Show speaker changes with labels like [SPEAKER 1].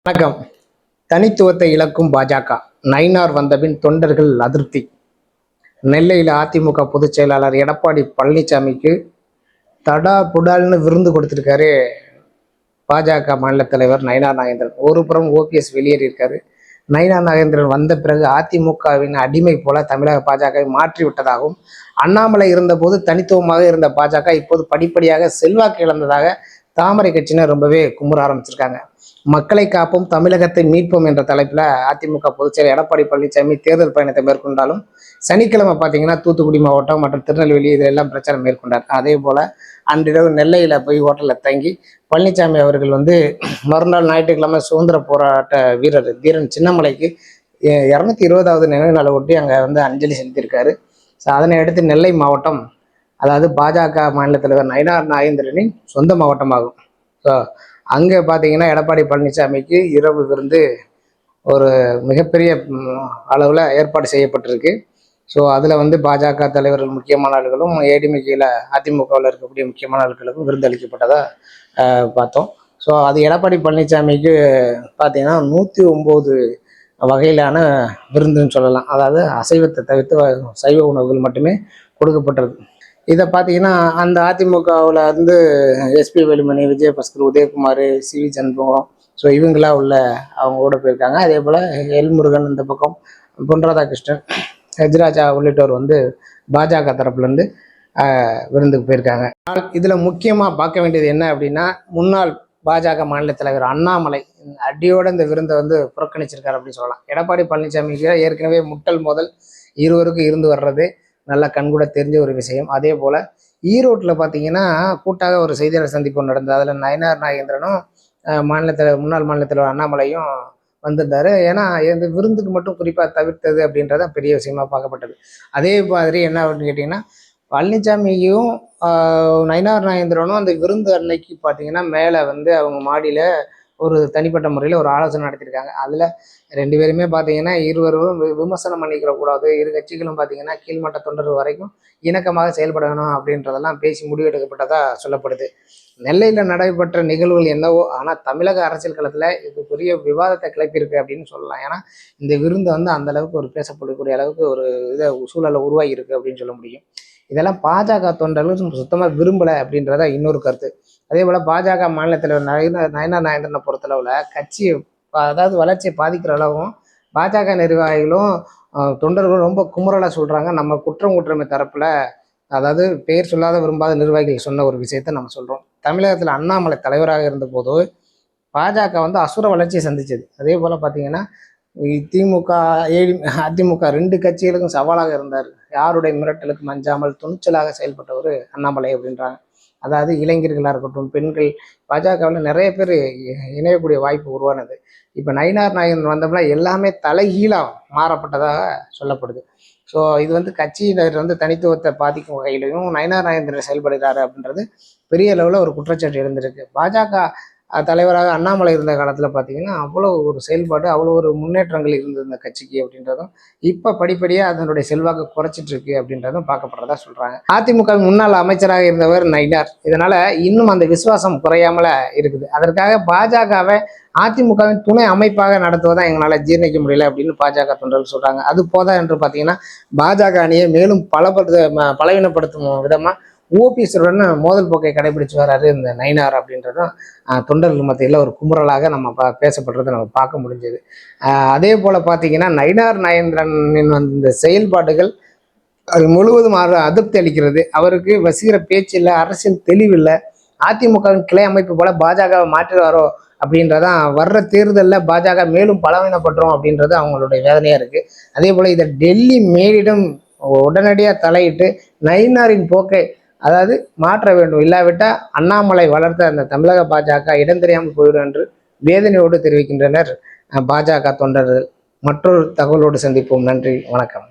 [SPEAKER 1] வணக்கம். தனித்துவத்தை இழக்கும் பாஜக. நயினார் வந்தபின் தொண்டர்கள் அதிருப்தி. நெல்லையில் அதிமுக பொதுச் செயலாளர் எடப்பாடி பழனிசாமிக்கு தடா புடால்னு விருந்து கொடுத்திருக்காரு பாஜக மாநில தலைவர் நயினார் நாகேந்திரன். ஒரு புறம் ஓபிஎஸ் வெளியேறியிருக்காரு. நயினார் நாகேந்திரன் வந்த பிறகு அதிமுகவின் அடிமை போல தமிழக பாஜகவை மாற்றி விட்டதாகவும், அண்ணாமலை இருந்தபோது தனித்துவமாக இருந்த பாஜக இப்போது படிப்படியாக செல்வாக்கு இழந்ததாக தாமரை கட்சியினர் ரொம்பவே குமுற ஆரம்பிச்சிருக்காங்க. மக்களை காப்போம், தமிழகத்தை மீட்போம் என்ற தலைப்பில் அதிமுக பொதுச்செயலர் எடப்பாடி பழனிசாமி தேர்தல் பயணத்தை மேற்கொண்டாலும், சனிக்கிழமை பார்த்தீங்கன்னா தூத்துக்குடி மாவட்டம் மற்றும் திருநெல்வேலி இதெல்லாம் பிரச்சாரம் மேற்கொண்டார். அதே போல அன்றிரவு நெல்லையில் போய் ஹோட்டலில் தங்கி பழனிசாமி அவர்கள் மறுநாள் ஞாயிற்றுக்கிழமை சுதந்திர போராட்ட வீரர் தீரன் சின்னமலைக்கு 220வது நினைவு நாளை ஒட்டி அங்கே அஞ்சலி செலுத்தியிருக்காரு. ஸோ அதனை அடுத்து நெல்லை மாவட்டம், அதாவது பாஜக மாநில தலைவர் நயினார் நாகேந்திரனின் சொந்த மாவட்டமாகும். ஸோ அங்கே பார்த்தீங்கன்னா எடப்பாடி பழனிசாமிக்கு இரவு விருந்து ஒரு மிகப்பெரிய அளவில் ஏற்பாடு செய்யப்பட்டிருக்கு. ஸோ அதில் பாஜக தலைவர்கள் முக்கியமான ஆளுகளும் ஏடிஎம்கேல அதிமுகவில் இருக்கக்கூடிய முக்கியமான ஆளுகளுக்கும் விருந்தளிக்கப்பட்டதாக பார்த்தோம். ஸோ அது எடப்பாடி பழனிசாமிக்கு பார்த்தீங்கன்னா 109 வகையிலான விருந்துன்னு சொல்லலாம். அதாவது அசைவத்தை தவிர்த்து சைவ உணவுகள் மட்டுமே கொடுக்கப்பட்டது. இதை பார்த்தீங்கன்னா அந்த அதிமுகவில் எஸ்பி வேலுமணி, விஜயபாஸ்கர், உதயகுமார், சிவி சண்முகம், ஸோ இவங்களா அவங்களோட போயிருக்காங்க. அதே போல் எல்முருகன் இந்த பக்கம், பொன் ராதாகிருஷ்ணன், ஹெஜ்ராஜா உள்ளிட்டோர் பாஜக தரப்புலேருந்து விருந்துக்கு போயிருக்காங்க. இதில் முக்கியமாக பார்க்க வேண்டியது என்ன அப்படின்னா, முன்னாள் பாஜக மாநில தலைவர் அண்ணாமலை அடியோட இந்த விருந்தை புறக்கணிச்சிருக்காரு அப்படின்னு சொல்லலாம். எடப்பாடி பழனிசாமிக்கு ஏற்கனவே முட்டல் மோதல் இருவருக்கும் இருந்து வர்றது நல்லா கண்கூட தெரிஞ்ச ஒரு விஷயம். அதே போல் ஈரோட்டில் பார்த்தீங்கன்னா கூட்டாக ஒரு செய்தியாளர் சந்திப்பு நடந்தது. அதில் நயினார் நாகேந்திரனும் முன்னாள் மாநில தலைவர் அண்ணாமலையும் வந்திருந்தாரு. ஏன்னா இந்த விருந்துக்கு மட்டும் குறிப்பாக தவிர்த்தது அப்படின்றத பெரிய விஷயமா பார்க்கப்பட்டது. அதே மாதிரி என்ன அப்படின்னு கேட்டிங்கன்னா, பழனிசாமியும் நயினார் நாகேந்திரனும் அந்த விருந்து அன்னைக்கு பார்த்தீங்கன்னா மேலே அவங்க மாடியில் ஒரு தனிப்பட்ட முறையில் ஒரு ஆலோசனை நடத்தியிருக்காங்க. அதில் 2 பேருமே பார்த்தீங்கன்னா இருவரும் விமர்சனம் பண்ணிக்கிற கூடாது, இரு கட்சிகளும் பார்த்தீங்கன்னா கீழ்மட்ட தொண்டர்கள் வரைக்கும் இணக்கமாக செயல்படணும் அப்படின்றதெல்லாம் பேசி முடிவெடுக்கப்பட்டதாக சொல்லப்படுது. நெல்லையில் நடைபெற்ற நிகழ்வுகள் என்னவோ, ஆனால் தமிழக அரசியல் களத்தில் இது பெரிய விவாதத்தை கிளப்பியிருக்கு அப்படின்னு சொல்லலாம். ஏன்னா இந்த விருந்து அந்த அளவுக்கு ஒரு பேசப்படக்கூடிய அளவுக்கு ஒரு சூழலை உருவாகி இருக்கு அப்படின்னு சொல்ல முடியும். இதெல்லாம் பாஜக தொண்டர்கள் சுத்தமாக விரும்பலை அப்படின்றத இன்னொரு கருத்து. அதே போல் பாஜக மாநில தலைவர் நயினார் நாகேந்திரனை பொறுத்தளவில் கட்சியை, அதாவது வளர்ச்சியை பாதிக்கிற அளவும் பாஜக நிர்வாகிகளும் தொண்டர்களும் ரொம்ப குமுறலாக சொல்கிறாங்க. நம்ம குற்றமே தரப்பில், அதாவது பெயர் சொல்லாத விரும்பாத நிர்வாகிகள் சொன்ன ஒரு விஷயத்தை நம்ம சொல்கிறோம். தமிழகத்தில் அண்ணாமலை தலைவராக இருந்தபோது பாஜக அசுர வளர்ச்சியை சந்திச்சது. அதே போல் பார்த்தீங்கன்னா திமுக, அதிமுக 2 கட்சிகளுக்கும் சவாலாக இருந்தார். யாருடைய மிரட்டலுக்கு அஞ்சாமல் துணிச்சலாக செயல்பட்டவர் அண்ணாமலை அப்படின்றாங்க. அதாவது இளைஞர்களாக இருக்கட்டும், பெண்கள், பாஜகவில் நிறைய பேர் இணையக்கூடிய வாய்ப்பு உருவானது. இப்போ நயினார் நாகேந்திரன் வந்தோம்னா எல்லாமே தலைகீழாக மாறப்பட்டதாக சொல்லப்படுது. ஸோ இது கட்சியினர் தனித்துவத்தை பாதிக்கும் வகையிலையும் நயினார் நாகேந்திரன் செயல்படுகிறாரு அப்படின்றது பெரிய அளவில் ஒரு குற்றச்சாட்டு எழுந்திருக்கு. பாஜக தலைவராக அண்ணாமலை இருந்த காலத்தில் பார்த்தீங்கன்னா அவ்வளோ ஒரு செயல்பாடு, அவ்வளோ ஒரு முன்னேற்றங்கள் இருந்தது இந்த கட்சிக்கு அப்படின்றதும் இப்போ படிப்படியாக அதனுடைய செல்வாக்கு குறைச்சிட்டு இருக்கு அப்படின்றதும் பார்க்கப்படுறதா சொல்கிறாங்க. அதிமுக முன்னாள் அமைச்சராக இருந்தவர் நயினார். இதனால் இன்னும் அந்த விசுவாசம் குறையாமல இருக்குது. அதற்காக பாஜகவை அதிமுகவின் துணை அமைப்பாக நடத்துவதான் எங்களால் ஜீர்ணிக்க முடியல அப்படின்னு பாஜக தொண்டர்கள் சொல்கிறாங்க. அது போதா என்று பார்த்தீங்கன்னா பாஜக அணியை மேலும் பலவீனப்படுத்தும் விதமாக ஓபிஎஸ்ஸுடன் மோதல் போக்கை கடைபிடிச்சு வராரு இந்த நயினார் அப்படின்றதும் தொண்டர்கள் மத்தியில் ஒரு குமுறலாக நம்ம பேசப்படுறதை நம்ம பார்க்க முடிஞ்சது. அதே போல் பார்த்தீங்கன்னா நயினார் நாகேந்திரனின் இந்த செயல்பாடுகள் அது முழுவதும் அதிருப்தி அளிக்கிறது. அவருக்கு வசீகர பேச்சு இல்லை, அரசியல் தெளிவில்லை. அதிமுகவின் கிளை அமைப்பு போல பாஜகவை மாற்றுவாரோ அப்படின்றதான் வர்ற தேர்தலில் பாஜக மேலும் பலவீனப்பட்டுரும் அப்படின்றது அவங்களுடைய வேதனையாக இருக்குது. அதே போல் இதை டெல்லி மேலிடம் உடனடியாக தலையிட்டு நயினாரின் போக்கை, அதாவது மாற்ற வேண்டும். இல்லாவிட்டால் அண்ணாமலை வளர்த்த அந்த தமிழக பாஜக இடம் தெரியாமல் போயிடும் என்று வேதனையோடு தெரிவிக்கின்றனர் பாஜக தொண்டர்கள். மற்றொரு தகவலோடு சந்திப்போம். நன்றி, வணக்கம்.